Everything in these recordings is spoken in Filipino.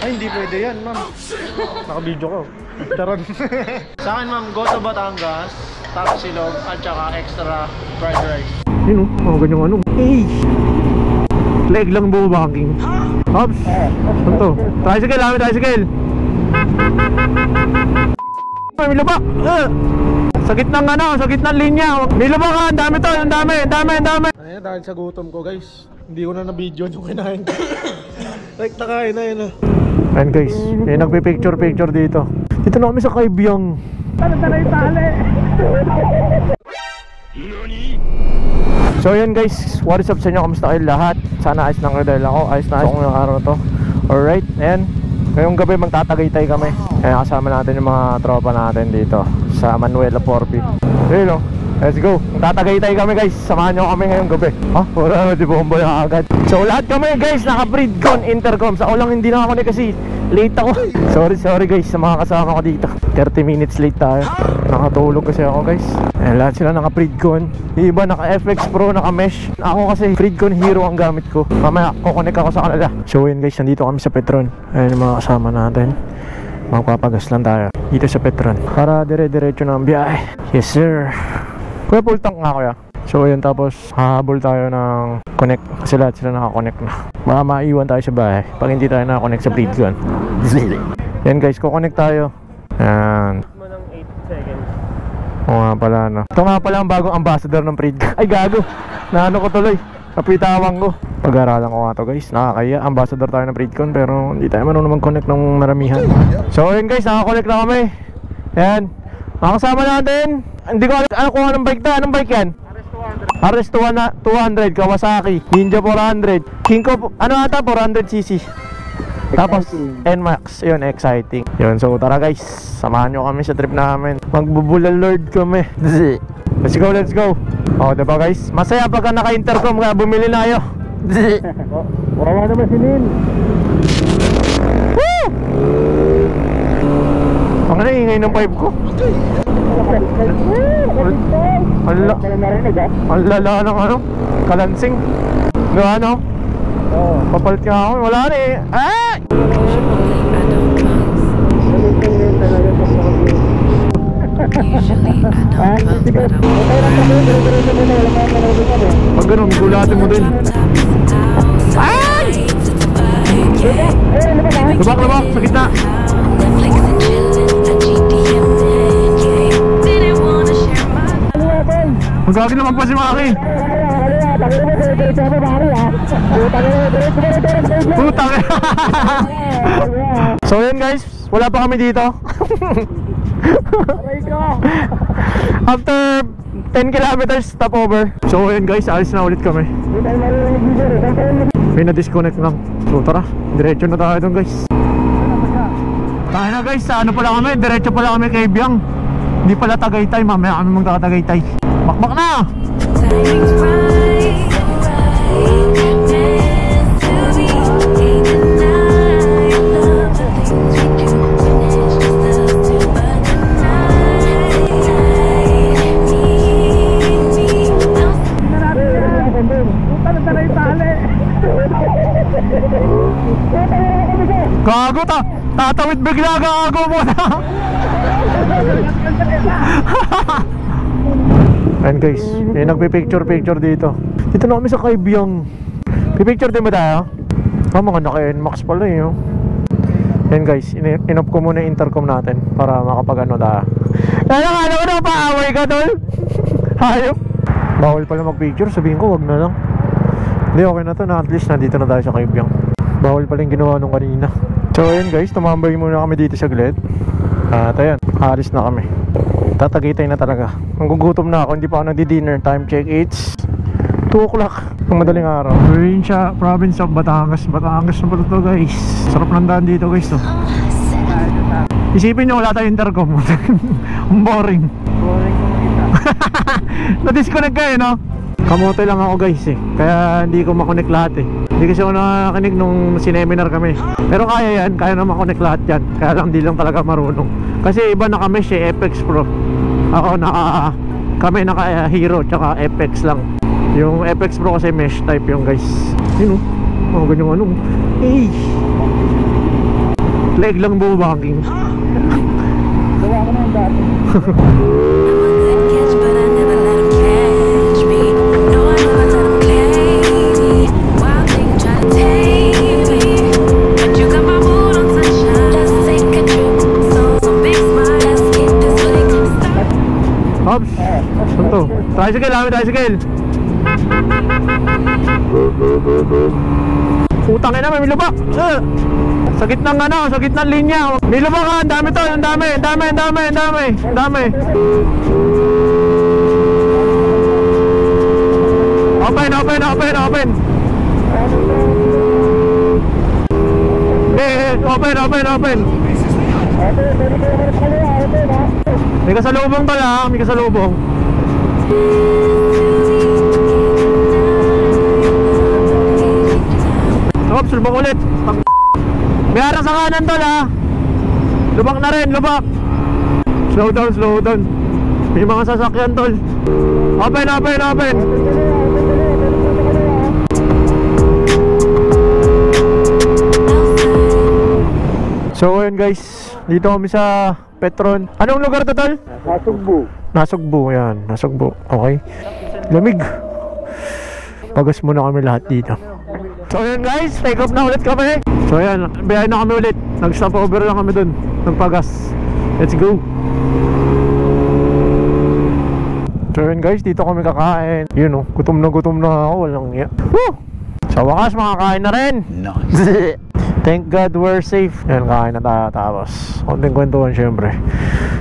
Ay, hindi pwede yan, ma'am. Naka-video ko. Charon. Sa akin, ma'am, go to Batangas, Tapsilog, at saka extra fried rice. Yun o, ganyang ano. Hey! Leg lang bumabaking. Hops! Ano to? Tricycle, kami tricycle! May lubak! Sa gitnang ano, sa gitnang linya. May lubak ka, ang dami to, ang dami. Ayan, dahil sa gutom ko guys, hindi ko na na-video yung kinain ko. Like nakain na yun ah. Ayan guys, may nagpipicture dito. Dito na kami sa Kaibyang. Tala yung tali. So yun guys, what is up sa inyo? Kamusta kayo lahat? Sana ayos lang kayo dahil ako ayos na ayos ko ngayong araw to. Alright, ayan. Ngayong gabi magtatagaytay kami. Kaya kasama natin yung mga tropa natin dito sa Manuela Porpi. Ayun o, let's go. Magtatagaytay kami guys, samahan nyo kami ngayong gabi. Ha? Wala na, di bomba na agad. So lahat kami guys, naka-Breedcon Intercom. Sa ulang hindi na ako kasi late ako. Sorry guys sa mga kasama ko dito. 30 minutes late tayo. Nakatulog kasi ako guys. Ayan, lahat sila naka-Breedcon. Yung iba naka-FX Pro, naka-Mesh. Ako kasi Breedcon Hero ang gamit ko. Mamaya kukonek ako sa kanila. So yun guys, nandito kami sa Petron. Ayan yung mga kasama natin. Magpapagas lang tayo dito sa Petron para dire-diretso na ang biyahe. Yes sir. Kuya, full tank nga kuya. So yun, tapos hahabol tayo ng connect kasi lahat sila naka-connect na. Baka maiwan tayo sa bahay pag hindi tayo naka-connect sa Breedcon. Yan guys, kukonek tayo. Yan. Oo nga pala no. Ito nga pala ang bagong ambassador ng Breedcon. Ay gago, naano ko tuloy, kapitawang ko. Pag-aralan ko nga to guys, nakakaya. Ambassador tayo ng Breedcon pero hindi tayo marunong mag-connect ng maramihan. So yun guys, naka-connect na kami. Yan, makasama natin. Hindi ko alam kung anong bike na. Anong bike yan? RS200 Kawasaki Ninja 400 Kinko, ano ata, 400cc. Tapos NMAX, yun, exciting. Yun, so tara guys, samahan nyo kami sa trip namin. Magbubulal lord kami. Let's go. O diba guys, masaya pagka naka-intercom kaya bumili na kayo. Wala naman si Lin. Woo! Ang ano, ingay ng pipe ko. Ang lala ng ano, kalansing. Gawa no? Papalit ka ako, wala na eh. Ah! Pag gano'n, gulatin mo din. Ay! Lubak, sa gitna. Magagin naman pa si Maki. Putang. So yun guys, wala pa kami dito. After 10 kilometers stopover. So yun guys, alis na ulit kami. May na-disconnect lang. So tara, diretso na tayo dun guys. Tayo na guys, sa ano pala kami, diretso pala kami kay Biang. Hindi pala Tagaytay, mamaya kami magkakatagaytay. Bakbak na! Gago ta! Tatawid bigla, gago mo na! Ayan guys, may nagpipicture dito. Dito na kami sa Kaibyang. Pipicture din ba tayo? Mga naka-NMAX pala eh. Ayan guys, in-off ko muna yung intercom natin para makapag-ano tayo. Alam ko na paaway ka tol. Hayop. Bawal pala mag-picture, sabihin ko wag na lang. Hindi, okay na to na, at least nandito na tayo sa Kaibyang. Bawal pala yung ginawa nung kanina. So ayan guys, tumambay muna kami dito sa Gled. At ayan, alis na kami. Tatagitay na talaga. Ang gugutom na ako, hindi pa ako nagdi-dinner. Time check, it's 2 o'clock ng madaling araw. Provincia, province of Batangas. Batangas na pala to guys. Sarap ng daan dito guys to. Isipin nyo wala tayong intercom. Ang boring. Boring ko makita. Na-disconnect kayo no? Kamote lang ako guys eh. Kaya hindi ko makonect lahat eh. Hindi kasi ako nakakinig nung sineminar kami. Pero kaya yan, kaya na makonect lahat yan. Kaya lang di lang talaga marunong. Kasi iba naka-mesh eh, FX Pro. Ako kami naka Hero tsaka FX lang. Yung FX Pro kasi mesh type yung guys. Yun o, ganyan ano. Hey! Leg lang bumaking. Gawa ko na yung dati. Hobbs, ano to? Tricycle, tricycle. Utang na, may lubak. Sa gitnang sa gitnang linya. May lubak ka, ang dami to, ang dami. Open. Open. May kasalubong pala, may kasalubong. Oops, lubak ulit. May harang sa kanan tol ha. Lubak na rin, lubak. Slow down. May mga sasakyan tol. Open. So ayun guys, dito kami sa Petron. Anong lugar to tol? Nasugbu, yan, Nasugbu. Okay. Lamig. Pagas muna kami lahat dito. So ayun guys, take off na ulit kami. So ayan, biyahe na kami ulit. Nag-stop over lang kami dun ng Pagas. Let's go. So ayun guys, dito kami kakain. Yun oh, gutom na ako. Walang iya. Woo! Sa wakas, makakain na rin. Nice. Thank God we're safe. Yan, kain na tayo. Tapos konting kwentuhan syempre.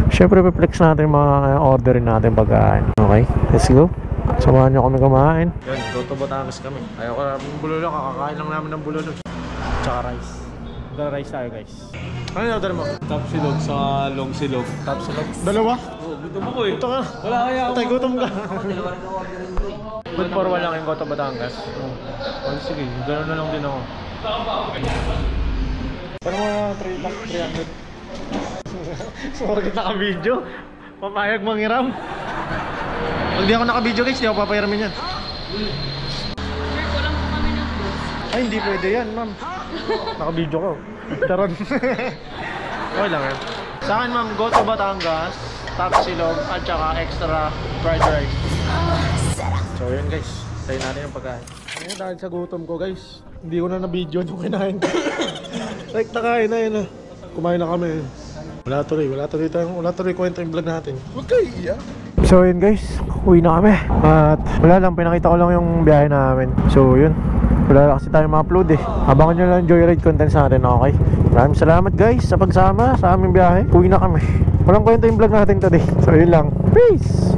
Syempre piplex natin mga orderin natin pagkain. Okay, let's go. Samahan nyo kami kumain. Yan, Goto Batangas kami. Ayaw ko na bulalo, kakakain lang namin ng bulalo. Tsaka rice. Rice tayo guys. Ano yung order mo? Top silog sa long silog. Top silog. Dalawa? Oo, gutom ako eh. Ito ka. Wala kaya ako. Tay, gutom ka. Good for one lang yung Goto Batangas. Oh, sige, gano'n na lang din ako. Pero mga 300. Sorry, naka-video. Papayag mangiram. Pag di ako naka-video guys, di ako papayaramin yan. Ay, hindi pwede yan ma'am. Naka-video ko. Taron. Okay lang yan. Sa akin ma'am, Goto Batangas, top silog at saka extra fried rice. So yun guys, tayo natin yung pagkain. Ayun, dahil sa gutom ko guys, hindi ko na na-video yung kinain ko. Like nakain na yun. Kumain na kami. Wala tuloy kwento yung vlog natin. Huwag kayo iiyak. So yun guys, uwi na kami. At wala lang, pinakita ko lang yung biyahe namin. So yun, wala lang kasi tayo ma-upload eh. Abangan nyo lang joyride contents natin, okay? Maraming salamat guys sa pagsama sa aming biyahe. Uwi na kami. Walang kwento yung vlog natin today. So yun lang, peace!